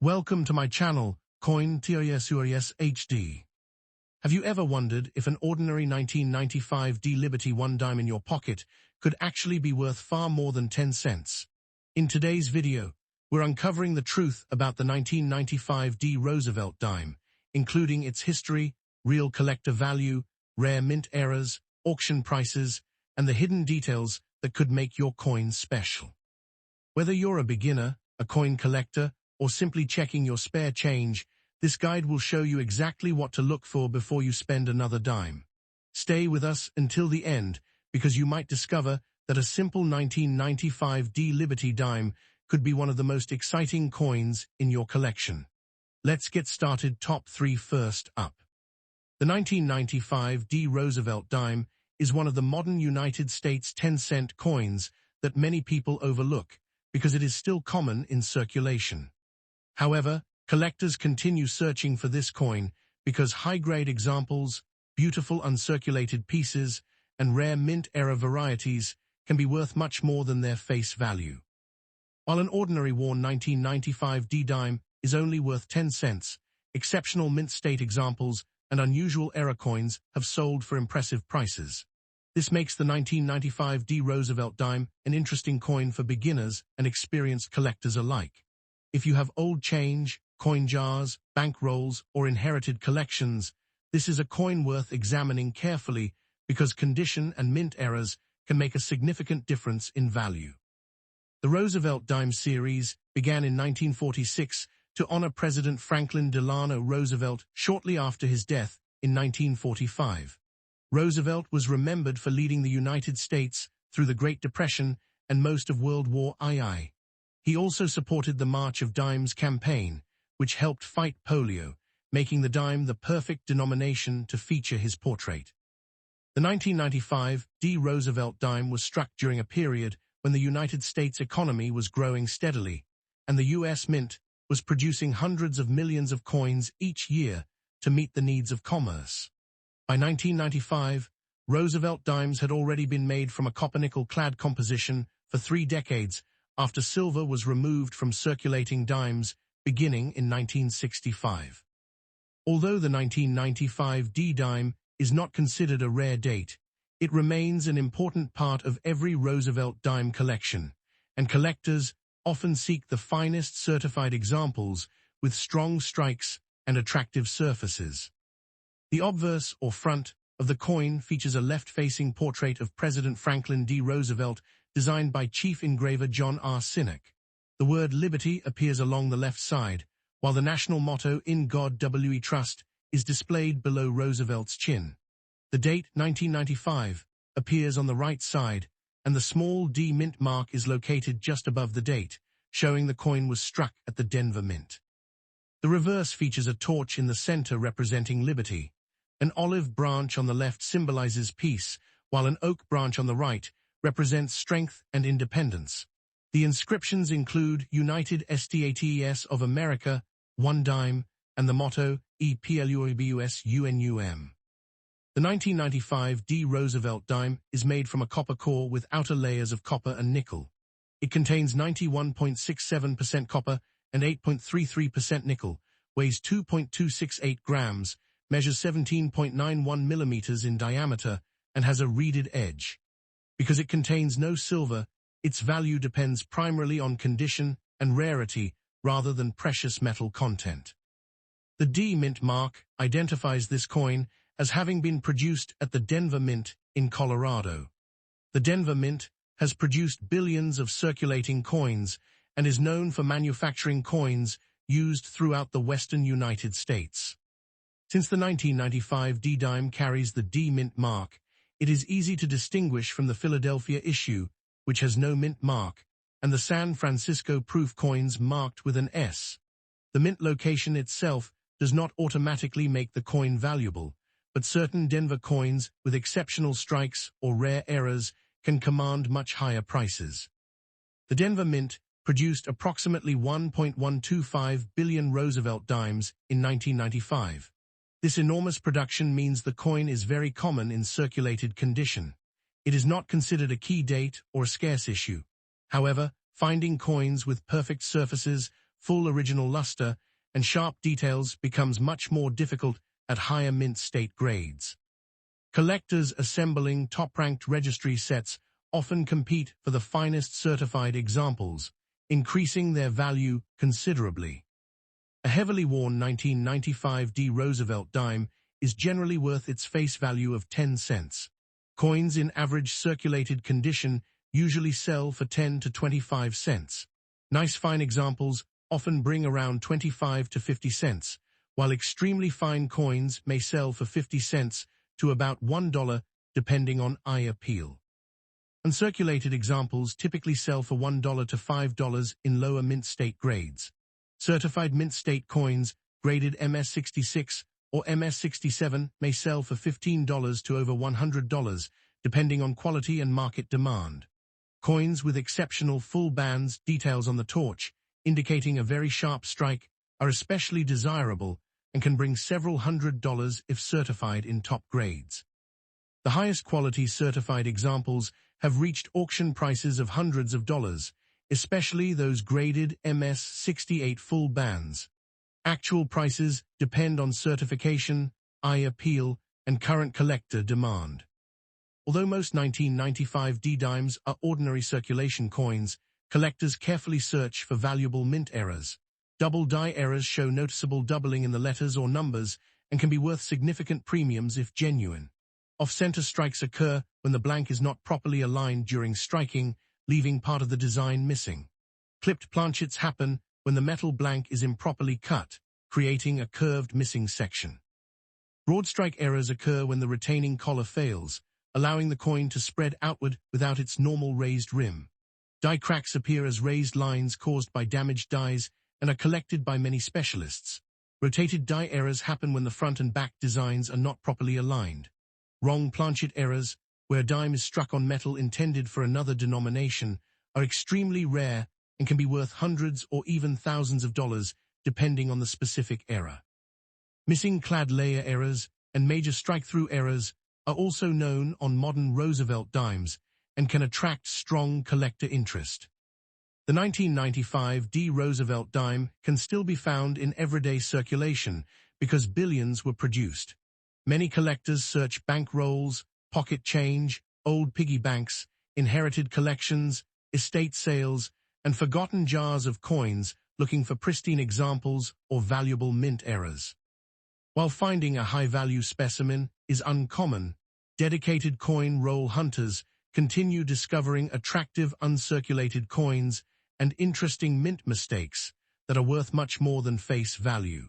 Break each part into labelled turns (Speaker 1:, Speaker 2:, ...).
Speaker 1: Welcome to my channel, Coin Teories HD. Have you ever wondered if an ordinary 1995 D Liberty 1 dime in your pocket could actually be worth far more than 10 cents? In today's video, we're uncovering the truth about the 1995 D Roosevelt dime, including its history, real collector value, rare mint errors, auction prices, and the hidden details that could make your coin special. Whether you're a beginner, a coin collector, or simply checking your spare change, this guide will show you exactly what to look for before you spend another dime. Stay with us until the end, because you might discover that a simple 1995 D Liberty dime could be one of the most exciting coins in your collection. Let's get started. Top 3 first up. The 1995 D Roosevelt dime is one of the modern United States 10-cent coins that many people overlook, because it is still common in circulation. However, collectors continue searching for this coin because high-grade examples, beautiful uncirculated pieces, and rare mint-era varieties can be worth much more than their face value. While an ordinary worn 1995 D dime is only worth 10 cents, exceptional mint-state examples and unusual era coins have sold for impressive prices. This makes the 1995 D Roosevelt dime an interesting coin for beginners and experienced collectors alike. If you have old change, coin jars, bank rolls, or inherited collections, this is a coin worth examining carefully because condition and mint errors can make a significant difference in value. The Roosevelt dime series began in 1946 to honor President Franklin Delano Roosevelt shortly after his death in 1945. Roosevelt was remembered for leading the United States through the Great Depression and most of World War II. He also supported the March of Dimes campaign, which helped fight polio, making the dime the perfect denomination to feature his portrait. The 1995 D Roosevelt dime was struck during a period when the United States economy was growing steadily, and the U.S. Mint was producing hundreds of millions of coins each year to meet the needs of commerce. By 1995, Roosevelt dimes had already been made from a copper-nickel clad composition for 3 decades, after silver was removed from circulating dimes beginning in 1965. Although the 1995 D dime is not considered a rare date, it remains an important part of every Roosevelt dime collection, and collectors often seek the finest certified examples with strong strikes and attractive surfaces. The obverse, or front, of the coin features a left-facing portrait of President Franklin D. Roosevelt designed by chief engraver John R. Sinek. The word Liberty appears along the left side, while the national motto In God We Trust is displayed below Roosevelt's chin. The date 1995 appears on the right side, and the small D mint mark is located just above the date, showing the coin was struck at the Denver Mint. The reverse features a torch in the center representing liberty. An olive branch on the left symbolizes peace, while an oak branch on the right represents strength and independence. The inscriptions include United States of America, 1 dime, and the motto EPLUIBUS UNUM. The 1995 D Roosevelt dime is made from a copper core with outer layers of copper and nickel. It contains 91.67% copper and 8.33% nickel, weighs 2.268 grams, measures 17.91 millimeters in diameter, and has a reeded edge. Because it contains no silver, its value depends primarily on condition and rarity rather than precious metal content. The D Mint mark identifies this coin as having been produced at the Denver Mint in Colorado. The Denver Mint has produced billions of circulating coins and is known for manufacturing coins used throughout the western United States. Since the 1995 D dime carries the D Mint mark, it is easy to distinguish from the Philadelphia issue, which has no mint mark, and the San Francisco proof coins marked with an S. The mint location itself does not automatically make the coin valuable, but certain Denver coins with exceptional strikes or rare errors can command much higher prices. The Denver Mint produced approximately 1.125 billion Roosevelt dimes in 1995. This enormous production means the coin is very common in circulated condition. It is not considered a key date or a scarce issue. However, finding coins with perfect surfaces full original luster, and sharp details becomes much more difficult at higher mint state grades. Collectors assembling top-ranked registry sets often compete for the finest certified examples, increasing their value considerably. A heavily worn 1995 D. Roosevelt dime is generally worth its face value of 10 cents. Coins in average circulated condition usually sell for 10 to 25 cents. Nice fine examples often bring around 25 to 50 cents, while extremely fine coins may sell for 50 cents to about $1 depending on eye appeal. Uncirculated examples typically sell for $1 to $5 in lower mint state grades. Certified mint state coins graded MS-66 or MS-67 may sell for $15 to over $100 depending on quality and market demand. Coins with exceptional full bands, details on the torch, indicating a very sharp strike, are especially desirable and can bring several $100s if certified in top grades. The highest quality certified examples have reached auction prices of hundreds of dollars, especially those graded MS-68 full bands. Actual prices depend on certification, eye appeal, and current collector demand. Although most 1995 D-dimes are ordinary circulation coins, collectors carefully search for valuable mint errors. Double die errors show noticeable doubling in the letters or numbers and can be worth significant premiums if genuine. Off-center strikes occur when the blank is not properly aligned during striking, leaving part of the design missing. Clipped planchets happen when the metal blank is improperly cut, creating a curved missing section. Broad strike errors occur when the retaining collar fails, allowing the coin to spread outward without its normal raised rim. Die cracks appear as raised lines caused by damaged dies and are collected by many specialists. Rotated die errors happen when the front and back designs are not properly aligned. Wrong planchet errors, where a dime is struck on metal intended for another denomination, are extremely rare and can be worth hundreds or even thousands of dollars depending on the specific error. Missing clad layer errors and major strike-through errors are also known on modern Roosevelt dimes and can attract strong collector interest. The 1995 D. Roosevelt dime can still be found in everyday circulation because billions were produced. Many collectors search bank rolls, pocket change, old piggy banks, inherited collections, estate sales, and forgotten jars of coins looking for pristine examples or valuable mint errors. While finding a high-value specimen is uncommon, dedicated coin roll hunters continue discovering attractive uncirculated coins and interesting mint mistakes that are worth much more than face value.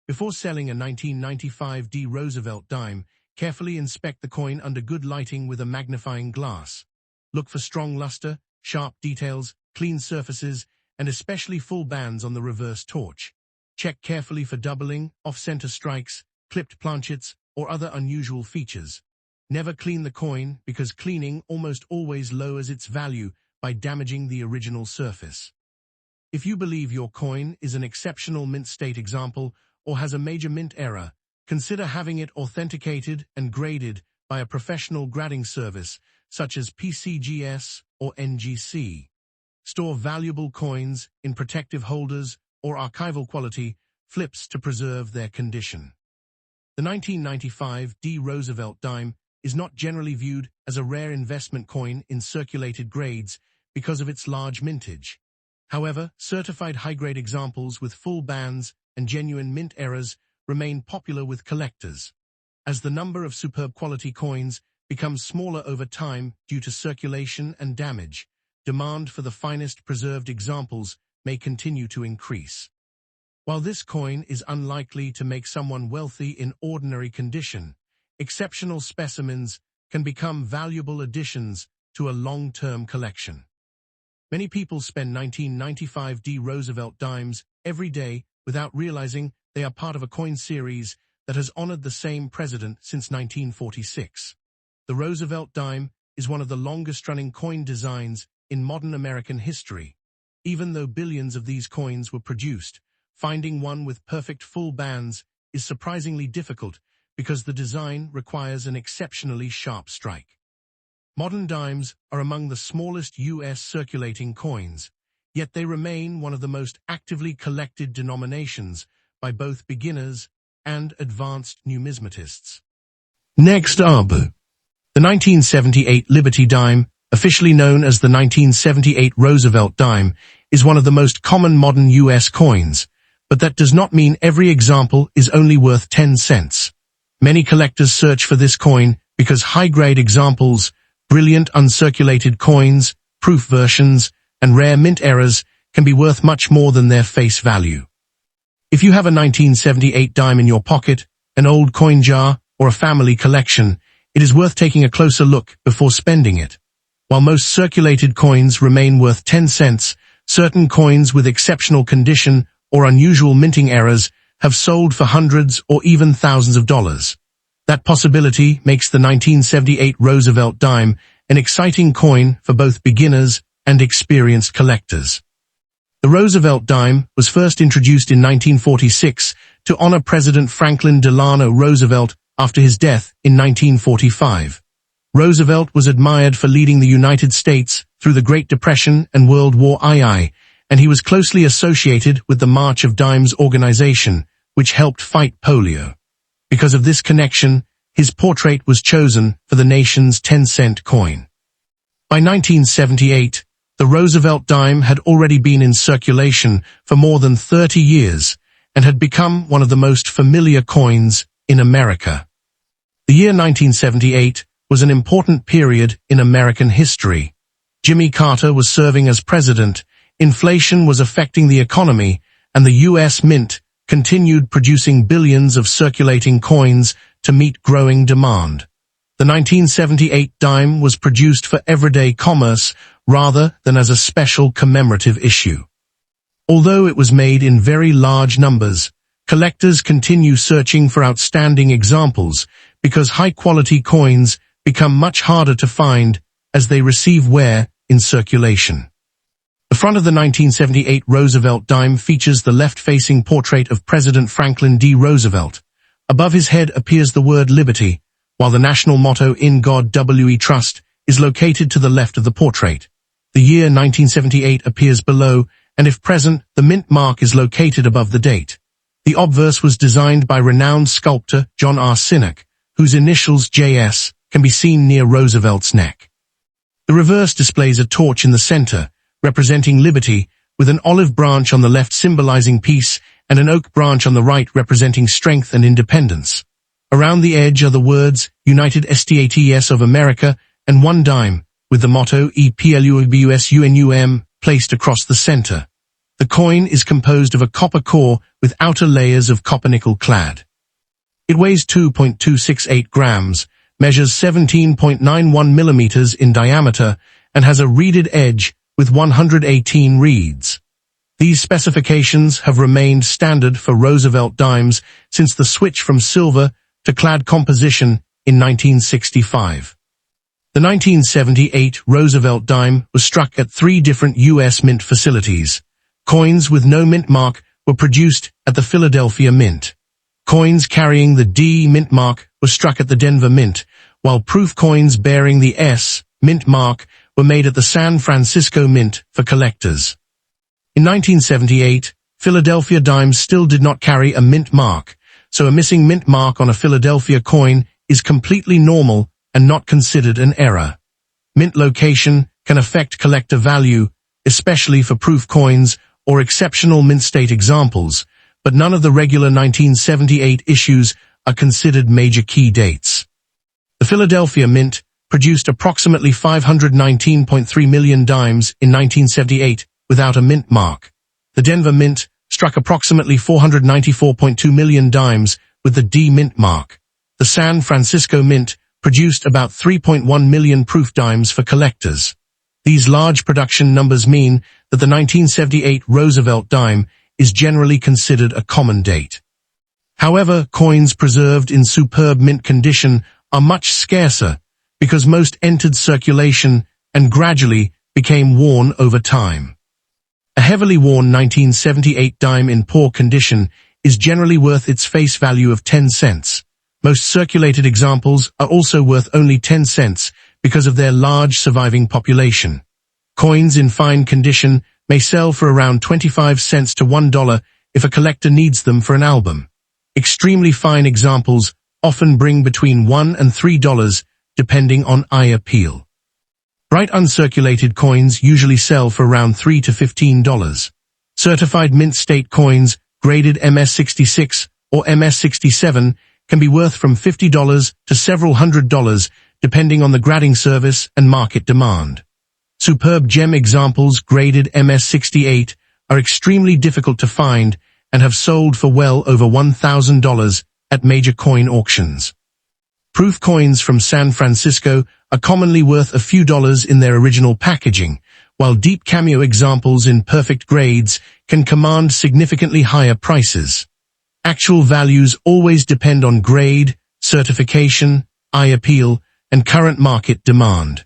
Speaker 1: Before selling a 1995 D. Roosevelt dime, carefully inspect the coin under good lighting with a magnifying glass. Look for strong luster, sharp details, clean surfaces, and especially full bands on the reverse torch. Check carefully for doubling, off-center strikes, clipped planchets, or other unusual features. Never clean the coin because cleaning almost always lowers its value by damaging the original surface. If you believe your coin is an exceptional mint state example or has a major mint error, consider having it authenticated and graded by a professional grading service such as PCGS or NGC. Store valuable coins in protective holders or archival quality flips to preserve their condition. The 1995 D. Roosevelt dime is not generally viewed as a rare investment coin in circulated grades because of its large mintage. However, certified high-grade examples with full bands and genuine mint errors remain popular with collectors. As the number of superb quality coins becomes smaller over time due to circulation and damage, demand for the finest preserved examples may continue to increase. While this coin is unlikely to make someone wealthy in ordinary condition, exceptional specimens can become valuable additions to a long-term collection. Many people spend 1995 D. Roosevelt dimes every day without realizing they are part of a coin series that has honored the same president since 1946. The Roosevelt dime is one of the longest-running coin designs in modern American history. Even though billions of these coins were produced, finding one with perfect full bands is surprisingly difficult because the design requires an exceptionally sharp strike. Modern dimes are among the smallest U.S. circulating coins, yet they remain one of the most actively collected denominations by both beginners and advanced numismatists. Next up, the 1978 Liberty dime, officially known as the 1978 Roosevelt dime, is one of the most common modern U.S. coins, but that does not mean every example is only worth 10 cents. Many collectors search for this coin because high-grade examples, brilliant uncirculated coins, proof versions, and rare mint errors can be worth much more than their face value. If you have a 1978 dime in your pocket, an old coin jar, or a family collection, it is worth taking a closer look before spending it. While most circulated coins remain worth 10 cents, certain coins with exceptional condition or unusual minting errors have sold for hundreds or even thousands of dollars. That possibility makes the 1978 Roosevelt dime an exciting coin for both beginners and experienced collectors. The Roosevelt dime was first introduced in 1946 to honor President Franklin Delano Roosevelt after his death in 1945. Roosevelt was admired for leading the United States through the Great Depression and World War II, and he was closely associated with the March of Dimes organization, which helped fight polio. Because of this connection, his portrait was chosen for the nation's 10-cent coin. By 1978, the Roosevelt dime had already been in circulation for more than 30 years and had become one of the most familiar coins in America. The year 1978 was an important period in American history. Jimmy Carter was serving as president, inflation was affecting the economy, and the U.S. Mint continued producing billions of circulating coins to meet growing demand. The 1978 dime was produced for everyday commerce rather than as a special commemorative issue. Although it was made in very large numbers, collectors continue searching for outstanding examples because high-quality coins become much harder to find as they receive wear in circulation. The front of the 1978 Roosevelt dime features the left-facing portrait of President Franklin D. Roosevelt. Above his head appears the word Liberty, while the national motto "In God We Trust" is located to the left of the portrait. The year 1978 appears below, and if present, the mint mark is located above the date. The obverse was designed by renowned sculptor John R. Sinek, whose initials JS can be seen near Roosevelt's neck. The reverse displays a torch in the center, representing liberty, with an olive branch on the left symbolizing peace and an oak branch on the right representing strength and independence. Around the edge are the words United States of America and one dime, with the motto EPLUBUSUNUM placed across the center. The coin is composed of a copper core with outer layers of copper-nickel clad. It weighs 2.268 grams, measures 17.91 millimeters in diameter, and has a reeded edge with 118 reeds. These specifications have remained standard for Roosevelt dimes since the switch from silver to clad composition in 1965. The 1978 Roosevelt dime was struck at 3 different U.S. mint facilities. Coins with no mint mark were produced at the Philadelphia Mint. Coins carrying the D mint mark were struck at the Denver Mint, while proof coins bearing the S mint mark were made at the San Francisco Mint for collectors. In 1978, Philadelphia dimes still did not carry a mint mark, so a missing mint mark on a Philadelphia coin is completely normal and not considered an error. Mint location can affect collector value, especially for proof coins or exceptional mint state examples, but none of the regular 1978 issues are considered major key dates. The Philadelphia Mint produced approximately 519.3 million dimes in 1978 without a mint mark. The Denver Mint struck approximately 494.2 million dimes with the D mint mark. The San Francisco Mint produced about 3.1 million proof dimes for collectors. These large production numbers mean that the 1978 Roosevelt dime is generally considered a common date. However, coins preserved in superb mint condition are much scarcer because most entered circulation and gradually became worn over time. A heavily worn 1978 dime in poor condition is generally worth its face value of 10 cents. Most circulated examples are also worth only 10 cents because of their large surviving population. Coins in fine condition may sell for around 25 cents to $1 if a collector needs them for an album. Extremely fine examples often bring between $1 and $3 depending on eye appeal. Bright uncirculated coins usually sell for around $3 to $15. Certified mint state coins, graded MS66 or MS67, can be worth from $50 to several $100 depending on the grading service and market demand. Superb gem examples, graded MS68, are extremely difficult to find and have sold for well over $1,000 at major coin auctions. Proof coins from San Francisco are commonly worth a few dollars in their original packaging, while deep cameo examples in perfect grades can command significantly higher prices. Actual values always depend on grade, certification, eye appeal, and current market demand.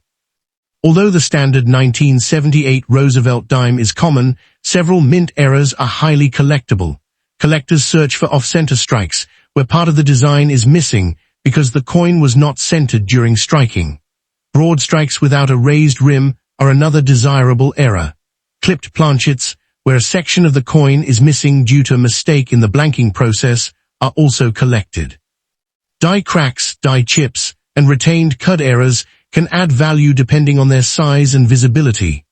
Speaker 1: Although the standard 1978 Roosevelt dime is common, several mint errors are highly collectible. Collectors search for off-center strikes, where part of the design is missing because the coin was not centered during striking. Broad strikes without a raised rim are another desirable error. Clipped planchets, where a section of the coin is missing due to a mistake in the blanking process, are also collected. Die cracks, die chips, and retained cud errors can add value depending on their size and visibility.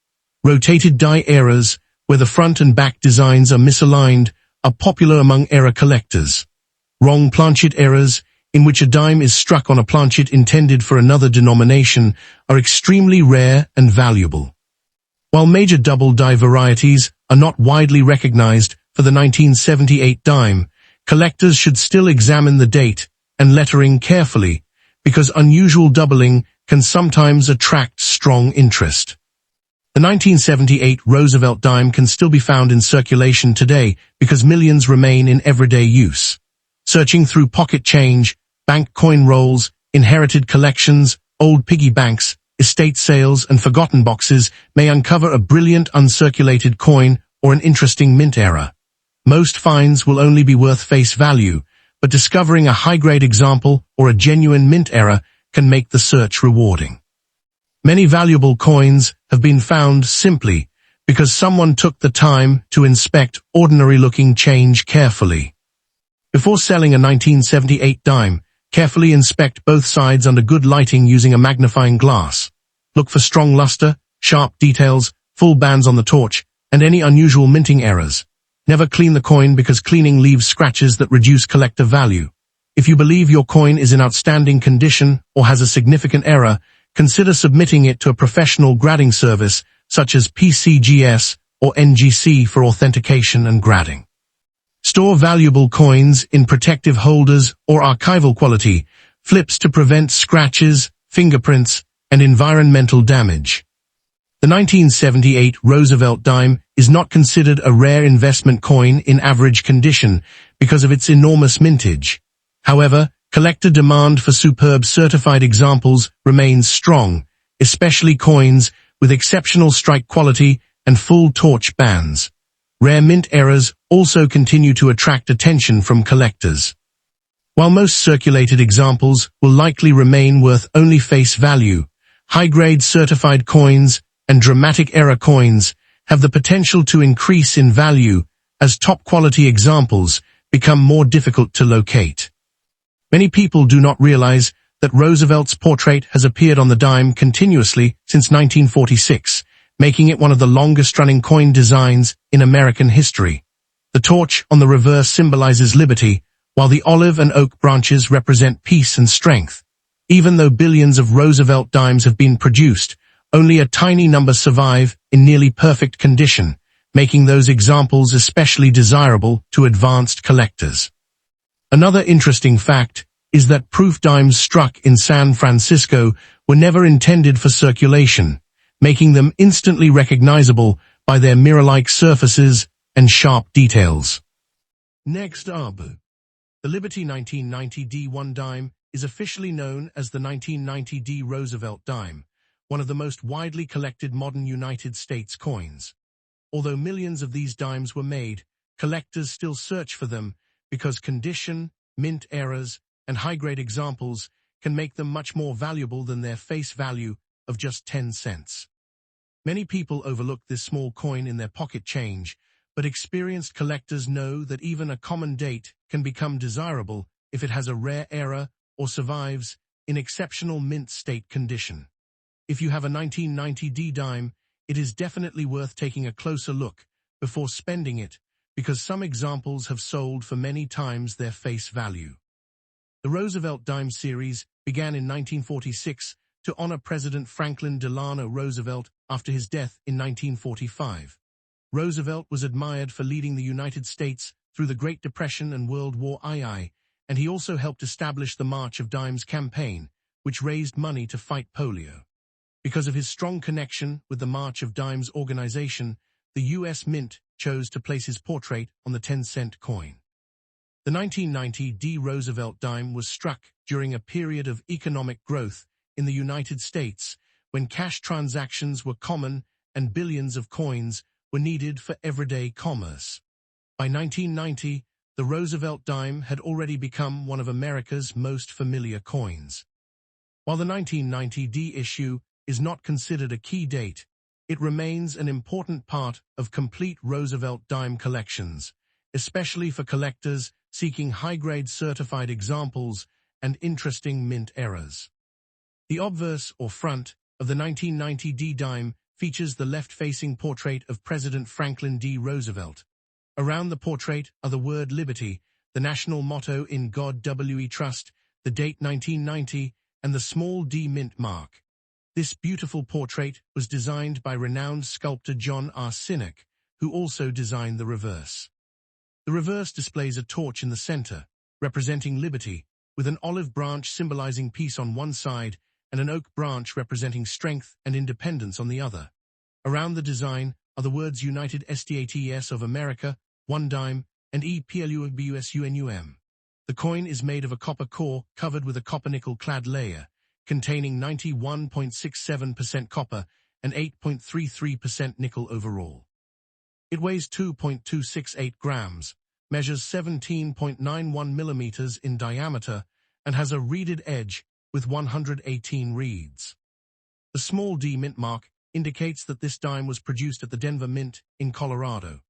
Speaker 1: Rotated die errors, where the front and back designs are misaligned, are popular among error collectors. Wrong planchet errors, in which a dime is struck on a planchet intended for another denomination, are extremely rare and valuable. While major double die varieties are not widely recognized for the 1978 dime, collectors should still examine the date and lettering carefully, because unusual doubling can sometimes attract strong interest. The 1978 Roosevelt dime can still be found in circulation today because millions remain in everyday use. Searching through pocket change, bank coin rolls, inherited collections, old piggy banks, estate sales, and forgotten boxes may uncover a brilliant uncirculated coin or an interesting mint error. Most finds will only be worth face value, but discovering a high-grade example or a genuine mint error can make the search rewarding. Many valuable coins have been found simply because someone took the time to inspect ordinary-looking change carefully. Before selling a 1978 dime, carefully inspect both sides under good lighting using a magnifying glass. Look for strong luster, sharp details, full bands on the torch, and any unusual minting errors. Never clean the coin because cleaning leaves scratches that reduce collector value. If you believe your coin is in outstanding condition or has a significant error, consider submitting it to a professional grading service such as PCGS or NGC for authentication and grading. Store valuable coins in protective holders or archival quality flips to prevent scratches, fingerprints, and environmental damage. The 1978 Roosevelt dime is not considered a rare investment coin in average condition because of its enormous mintage. However, collector demand for superb certified examples remains strong, especially coins with exceptional strike quality and full torch bands. Rare mint errors also continue to attract attention from collectors. While most circulated examples will likely remain worth only face value, high-grade certified coins and dramatic error coins have the potential to increase in value as top-quality examples become more difficult to locate. Many people do not realize that Roosevelt's portrait has appeared on the dime continuously since 1946, making it one of the longest-running coin designs in American history. The torch on the reverse symbolizes liberty, while the olive and oak branches represent peace and strength. Even though billions of Roosevelt dimes have been produced, only a tiny number survive in nearly perfect condition, making those examples especially desirable to advanced collectors. Another interesting fact is that proof dimes struck in San Francisco were never intended for circulation, making them instantly recognizable by their mirror-like surfaces and sharp details. Next up, the Liberty 1990 D1 dime is officially known as the 1990 D Roosevelt dime, one of the most widely collected modern United States coins. Although millions of these dimes were made, collectors still search for them because condition, mint errors, and high-grade examples can make them much more valuable than their face value of just 10 cents. Many people overlook this small coin in their pocket change, but experienced collectors know that even a common date can become desirable if it has a rare error or survives in exceptional mint state condition. If you have a 1990 D-dime, it is definitely worth taking a closer look before spending it, because some examples have sold for many times their face value. The Roosevelt dime series began in 1946 to honor President Franklin Delano Roosevelt after his death in 1945. Roosevelt was admired for leading the United States through the Great Depression and World War II, and he also helped establish the March of Dimes campaign, which raised money to fight polio. Because of his strong connection with the March of Dimes organization, the U.S. Mint chose to place his portrait on the 10-cent coin. The 1990 D. Roosevelt dime was struck during a period of economic growth in the United States, when cash transactions were common and billions of coins were needed for everyday commerce. By 1990, the Roosevelt dime had already become one of America's most familiar coins. While the 1990 D issue is not considered a key date, it remains an important part of complete Roosevelt dime collections, especially for collectors seeking high-grade certified examples and interesting mint errors. The obverse, or front, of the 1990 D dime features the left-facing portrait of President Franklin D. Roosevelt. Around the portrait are the word Liberty, the national motto In God We Trust, the date 1990, and the small d mint mark. This beautiful portrait was designed by renowned sculptor John R. Sinek, who also designed the reverse. The reverse displays a torch in the center, representing liberty, with an olive branch symbolizing peace on one side and an oak branch representing strength and independence on the other. Around the design are the words United States of America, one dime, and EPLUBUSUNUM. The coin is made of a copper core covered with a copper-nickel-clad layer, containing 91.67% copper and 8.33% nickel overall. It weighs 2.268 grams, measures 17.91 millimeters in diameter, and has a reeded edge with 118 reeds. The small d mint mark indicates that this dime was produced at the Denver Mint in Colorado.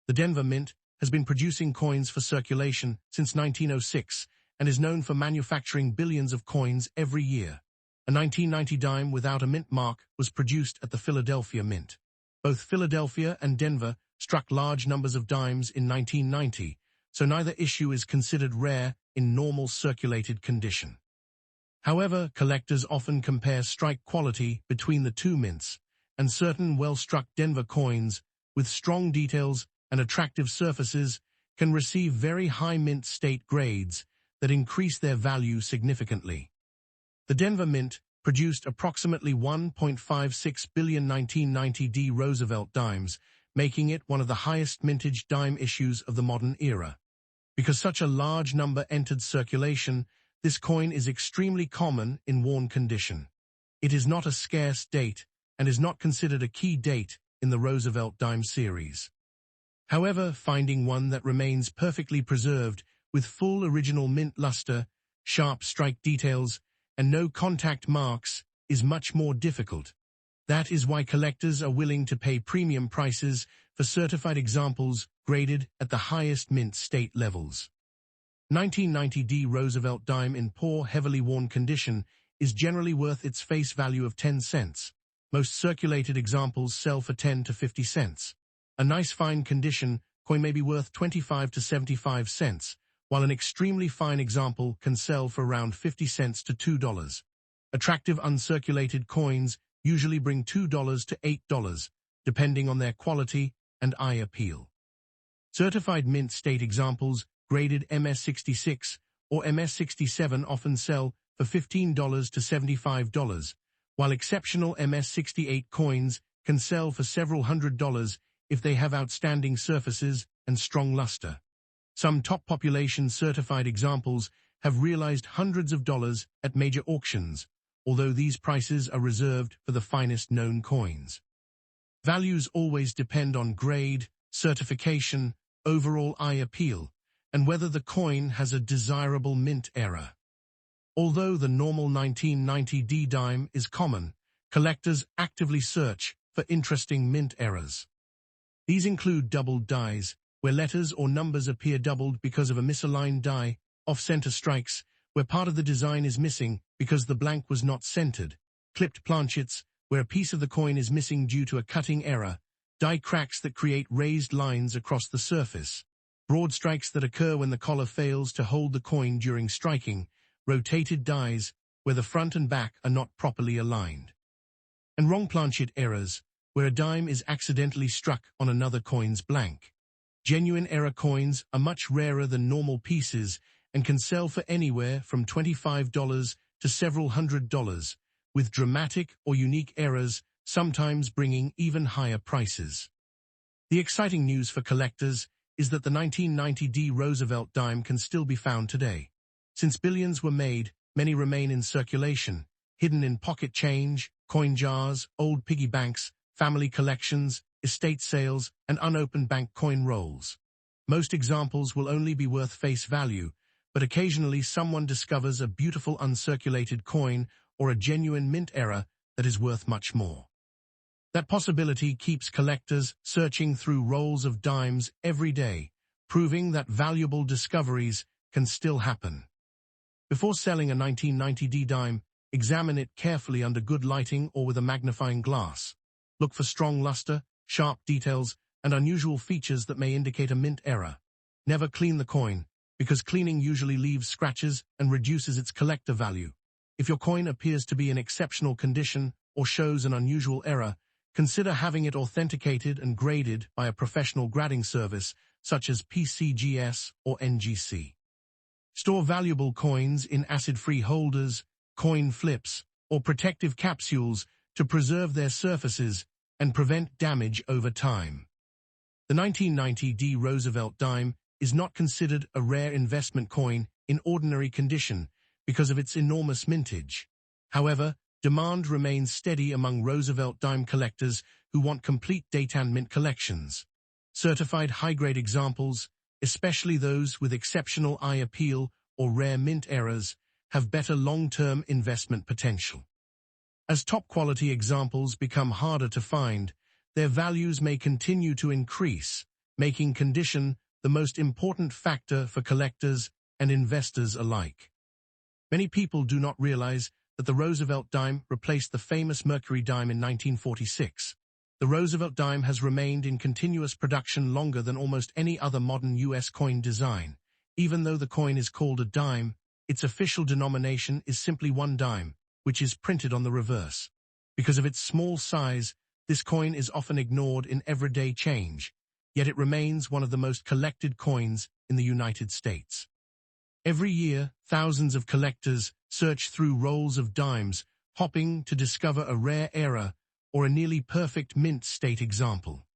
Speaker 1: The Denver Mint has been producing coins for circulation since 1906 and is known for manufacturing billions of coins every year. A 1990 dime without a mint mark was produced at the Philadelphia Mint. Both Philadelphia and Denver struck large numbers of dimes in 1990, so neither issue is considered rare in normal circulated condition. However, collectors often compare strike quality between the two mints, and certain well-struck Denver coins with strong details and attractive surfaces can receive very high mint state grades that increase their value significantly. The Denver Mint produced approximately 1.56 billion 1990 D. Roosevelt dimes, making it one of the highest mintage dime issues of the modern era. Because such a large number entered circulation, this coin is extremely common in worn condition. It is not a scarce date and is not considered a key date in the Roosevelt dime series. However, finding one that remains perfectly preserved with full original mint luster, sharp strike details, and no contact marks is much more difficult. That is why collectors are willing to pay premium prices for certified examples graded at the highest mint state levels. 1990 D. Roosevelt dime in poor, heavily worn condition is generally worth its face value of 10 cents. Most circulated examples sell for 10 to 50 cents. A nice fine condition coin may be worth 25 to 75 cents, while an extremely fine example can sell for around 50 cents to $2. Attractive uncirculated coins usually bring $2 to $8, depending on their quality and eye appeal. Certified mint state examples graded MS66 or MS67 often sell for $15 to $75, while exceptional MS68 coins can sell for several $100s if they have outstanding surfaces and strong luster. Some top population certified examples have realized hundreds of dollars at major auctions, although these prices are reserved for the finest known coins. Values always depend on grade, certification, overall eye appeal, and whether the coin has a desirable mint error. Although the normal 1990 D dime is common, collectors actively search for interesting mint errors. These include doubled dies, where letters or numbers appear doubled because of a misaligned die, off-center strikes, where part of the design is missing because the blank was not centered, clipped planchets, where a piece of the coin is missing due to a cutting error, die cracks that create raised lines across the surface, broad strikes that occur when the collar fails to hold the coin during striking, rotated dies, where the front and back are not properly aligned, and wrong planchet errors, where a dime is accidentally struck on another coin's blank. Genuine error coins are much rarer than normal pieces and can sell for anywhere from $25 to several $100s, with dramatic or unique errors sometimes bringing even higher prices. The exciting news for collectors is that the 1990D Roosevelt dime can still be found today. Since billions were made, many remain in circulation, hidden in pocket change, coin jars, old piggy banks, family collections, estate sales, and unopened bank coin rolls. Most examples will only be worth face value, but occasionally someone discovers a beautiful uncirculated coin or a genuine mint error that is worth much more. That possibility keeps collectors searching through rolls of dimes every day, proving that valuable discoveries can still happen. Before selling a 1990D dime, examine it carefully under good lighting or with a magnifying glass. Look for strong luster, sharp details, and unusual features that may indicate a mint error. Never clean the coin, because cleaning usually leaves scratches and reduces its collector value. If your coin appears to be in exceptional condition or shows an unusual error, consider having it authenticated and graded by a professional grading service such as PCGS or NGC. Store valuable coins in acid-free holders, coin flips, or protective capsules to preserve their surfaces and prevent damage over time. The 1990D Roosevelt dime is not considered a rare investment coin in ordinary condition because of its enormous mintage. However, demand remains steady among Roosevelt dime collectors who want complete date and mint collections. Certified high-grade examples, especially those with exceptional eye appeal or rare mint errors, have better long-term investment potential. As top-quality examples become harder to find, their values may continue to increase, making condition the most important factor for collectors and investors alike. Many people do not realize that the Roosevelt dime replaced the famous Mercury dime in 1946. The Roosevelt dime has remained in continuous production longer than almost any other modern U.S. coin design. Even though the coin is called a dime, its official denomination is simply one dime, which is printed on the reverse. Because of its small size, this coin is often ignored in everyday change, yet it remains one of the most collected coins in the United States. Every year, thousands of collectors search through rolls of dimes, hoping to discover a rare error or a nearly perfect mint state example.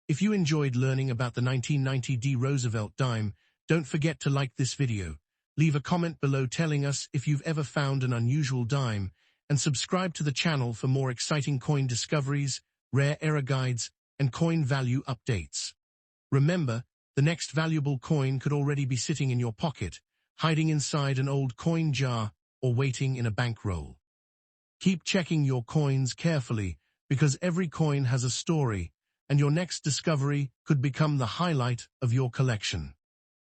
Speaker 1: If you enjoyed learning about the 1990D Roosevelt dime, don't forget to like this video, leave a comment below telling us if you've ever found an unusual dime, and subscribe to the channel for more exciting coin discoveries, rare error guides, and coin value updates. Remember, the next valuable coin could already be sitting in your pocket, hiding inside an old coin jar, or waiting in a bankroll. Keep checking your coins carefully, because every coin has a story, and your next discovery could become the highlight of your collection.